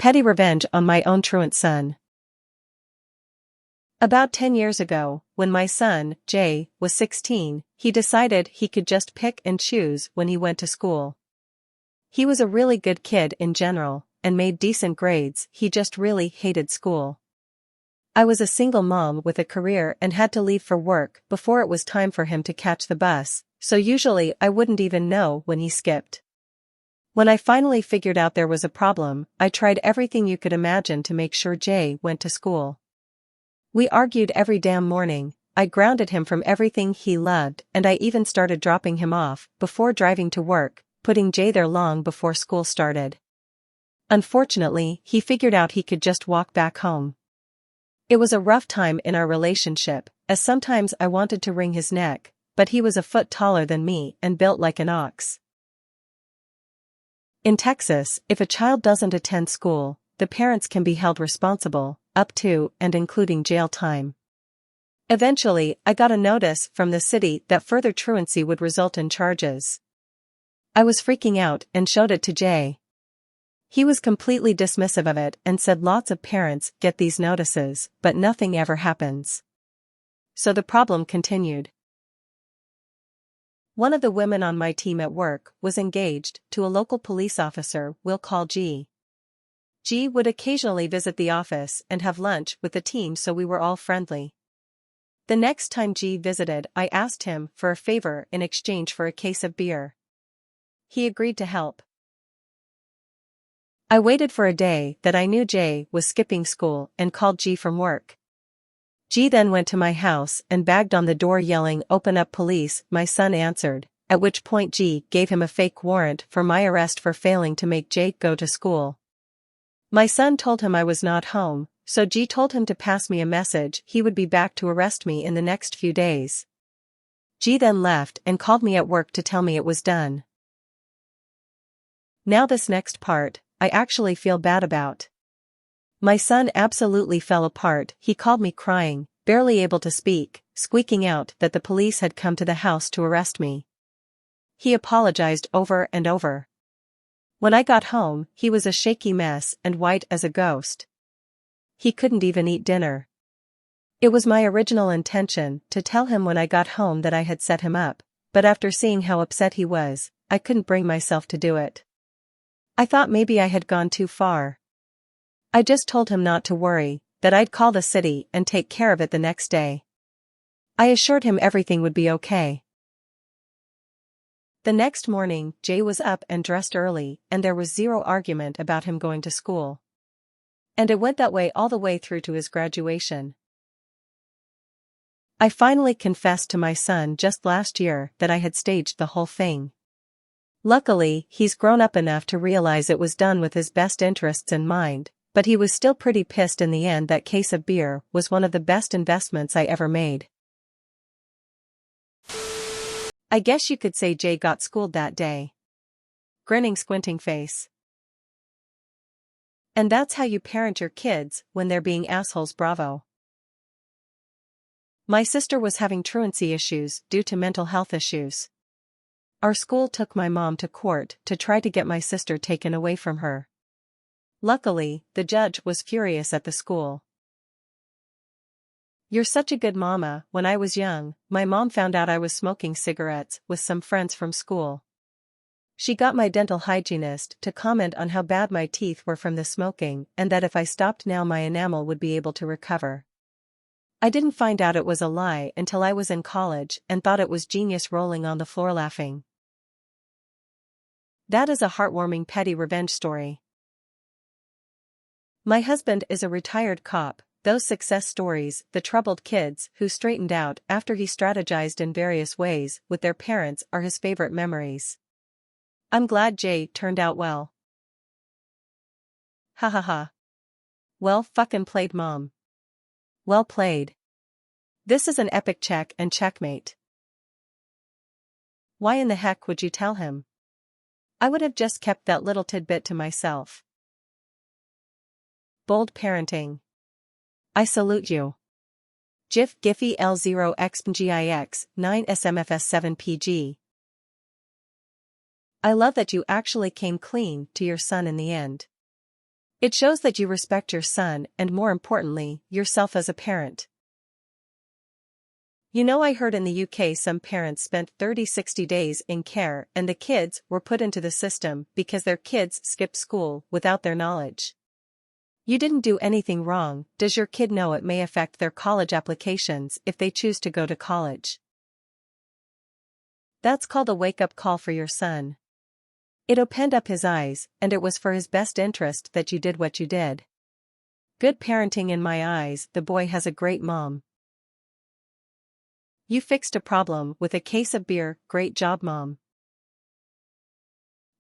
Petty revenge on my own truant son. About 10 years ago, when my son, Jay, was 16, he decided he could just pick and choose when he went to school. He was a really good kid in general, and made decent grades. He just really hated school. I was a single mom with a career and had to leave for work before it was time for him to catch the bus, so usually I wouldn't even know when he skipped. When I finally figured out there was a problem, I tried everything you could imagine to make sure Jay went to school. We argued every damn morning, I grounded him from everything he loved, and I even started dropping him off before driving to work, putting Jay there long before school started. Unfortunately, he figured out he could just walk back home. It was a rough time in our relationship, as sometimes I wanted to wring his neck, but he was a foot taller than me and built like an ox. In Texas, if a child doesn't attend school, the parents can be held responsible, up to and including jail time. Eventually, I got a notice from the city that further truancy would result in charges. I was freaking out and showed it to Jay. He was completely dismissive of it and said lots of parents get these notices, but nothing ever happens. So the problem continued. One of the women on my team at work was engaged to a local police officer we'll call G. G would occasionally visit the office and have lunch with the team, so we were all friendly. The next time G visited, I asked him for a favor in exchange for a case of beer. He agreed to help. I waited for a day that I knew Jay was skipping school and called G from work. G then went to my house and banged on the door yelling, "Open up, police." My son answered, at which point G gave him a fake warrant for my arrest for failing to make Jake go to school. My son told him I was not home, so G told him to pass me a message he would be back to arrest me in the next few days. G then left and called me at work to tell me it was done. Now this next part, I actually feel bad about. My son absolutely fell apart. He called me crying, barely able to speak, squeaking out that the police had come to the house to arrest me. He apologized over and over. When I got home, he was a shaky mess and white as a ghost. He couldn't even eat dinner. It was my original intention to tell him when I got home that I had set him up, but after seeing how upset he was, I couldn't bring myself to do it. I thought maybe I had gone too far. I just told him not to worry, that I'd call the city and take care of it the next day. I assured him everything would be okay. The next morning, Jay was up and dressed early, and there was zero argument about him going to school. And it went that way all the way through to his graduation. I finally confessed to my son just last year that I had staged the whole thing. Luckily, he's grown up enough to realize it was done with his best interests in mind, but he was still pretty pissed in the end. That case of beer was one of the best investments I ever made. I guess you could say Jay got schooled that day. Grinning, squinting face. And that's how you parent your kids when they're being assholes. Bravo. My sister was having truancy issues due to mental health issues. Our school took my mom to court to try to get my sister taken away from her. Luckily, the judge was furious at the school. "You're such a good mama." When I was young, my mom found out I was smoking cigarettes with some friends from school. She got my dental hygienist to comment on how bad my teeth were from the smoking and that if I stopped now my enamel would be able to recover. I didn't find out it was a lie until I was in college and thought it was genius, rolling on the floor laughing. That is a heartwarming petty revenge story. My husband is a retired cop. Those success stories, the troubled kids who straightened out after he strategized in various ways with their parents, are his favorite memories. I'm glad Jay turned out well. Ha ha ha. Well fucking played, Mom. Well played. This is an epic check and checkmate. Why in the heck would you tell him? I would have just kept that little tidbit to myself. Bold parenting. I salute you. GIF Giphy L0xGIX 9 SMFS 7 PG. I love that you actually came clean to your son in the end. It shows that you respect your son and, more importantly, yourself as a parent. You know, I heard in the UK some parents spent 30-60 days in care and the kids were put into the system because their kids skipped school without their knowledge. You didn't do anything wrong. Does your kid know it may affect their college applications if they choose to go to college? That's called a wake-up call for your son. It opened up his eyes, and it was for his best interest that you did what you did. Good parenting in my eyes. The boy has a great mom. You fixed a problem with a case of beer. Great job, Mom.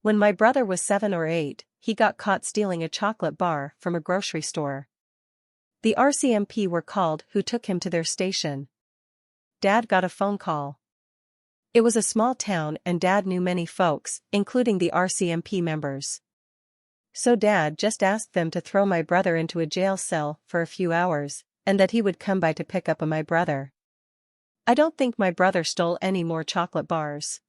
When my brother was 7 or 8, he got caught stealing a chocolate bar from a grocery store. The RCMP were called, who took him to their station. Dad got a phone call. It was a small town and Dad knew many folks, including the RCMP members. So Dad just asked them to throw my brother into a jail cell for a few hours, and that he would come by to pick up my brother. I don't think my brother stole any more chocolate bars.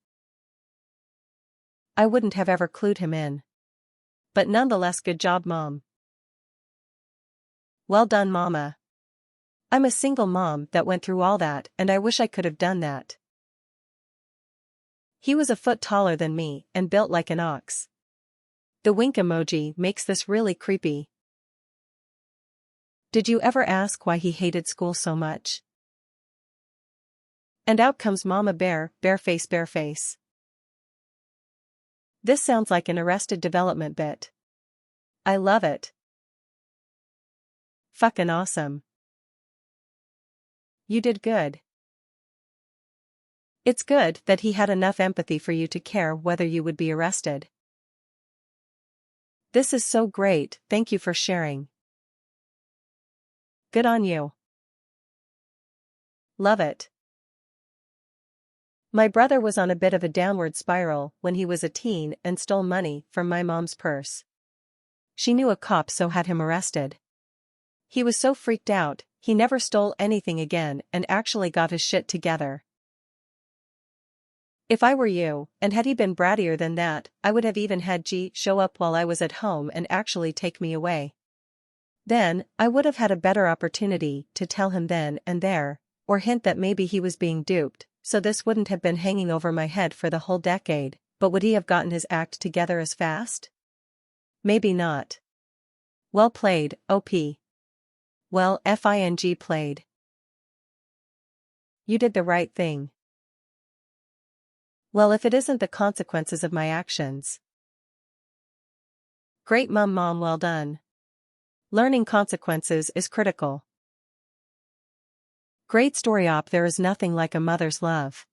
I wouldn't have ever clued him in. But nonetheless, good job, Mom. Well done, Mama. I'm a single mom that went through all that, and I wish I could have done that. He was a foot taller than me and built like an ox. The wink emoji makes this really creepy. Did you ever ask why he hated school so much? And out comes Mama Bear, bare face, bare face. This sounds like an Arrested Development bit. I love it. Fucking awesome. You did good. It's good that he had enough empathy for you to care whether you would be arrested. This is so great, thank you for sharing. Good on you. Love it. My brother was on a bit of a downward spiral when he was a teen and stole money from my mom's purse. She knew a cop, so had him arrested. He was so freaked out, he never stole anything again and actually got his shit together. If I were you, and had he been brattier than that, I would have even had G show up while I was at home and actually take me away. Then, I would have had a better opportunity to tell him then and there, or hint that maybe he was being duped, so this wouldn't have been hanging over my head for the whole decade. But would he have gotten his act together as fast? Maybe not. Well played, OP. Well, FING played. You did the right thing. Well, if it isn't the consequences of my actions. Great mom, well done. Learning consequences is critical. Great story, op. There is nothing like a mother's love.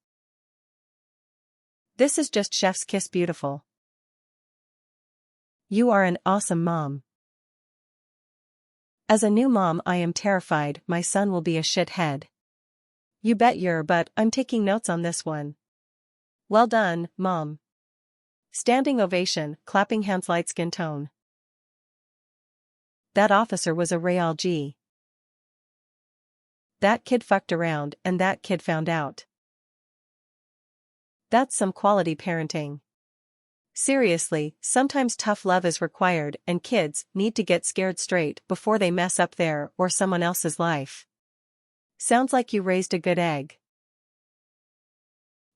This is just chef's kiss beautiful. You are an awesome mom. As a new mom, I am terrified my son will be a shithead. You bet you're, but I'm taking notes on this one. Well done, Mom. Standing ovation, clapping hands, light skin tone. That officer was a real G. That kid fucked around and that kid found out. That's some quality parenting. Seriously, sometimes tough love is required and kids need to get scared straight before they mess up their or someone else's life. Sounds like you raised a good egg.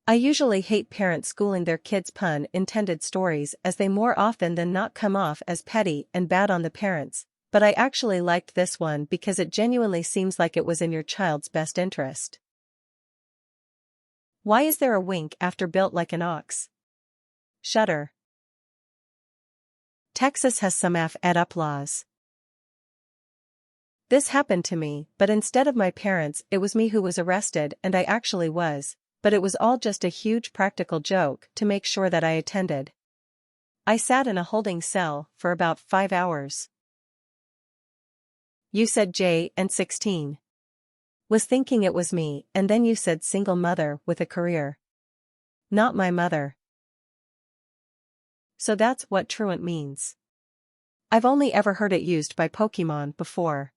I usually hate parents schooling their kids' pun-intended stories as they more often than not come off as petty and bad on the parents, but I actually liked this one because it genuinely seems like it was in your child's best interest. Why is there a wink after built like an ox? Shudder. Texas has some F-ed-up laws. This happened to me, but instead of my parents, it was me who was arrested, and I actually was. But it was all just a huge practical joke to make sure that I attended. I sat in a holding cell for about 5 hours. You said J and 16. Was thinking it was me, and then you said single mother with a career. Not my mother. So that's what truant means. I've only ever heard it used by Pokemon before.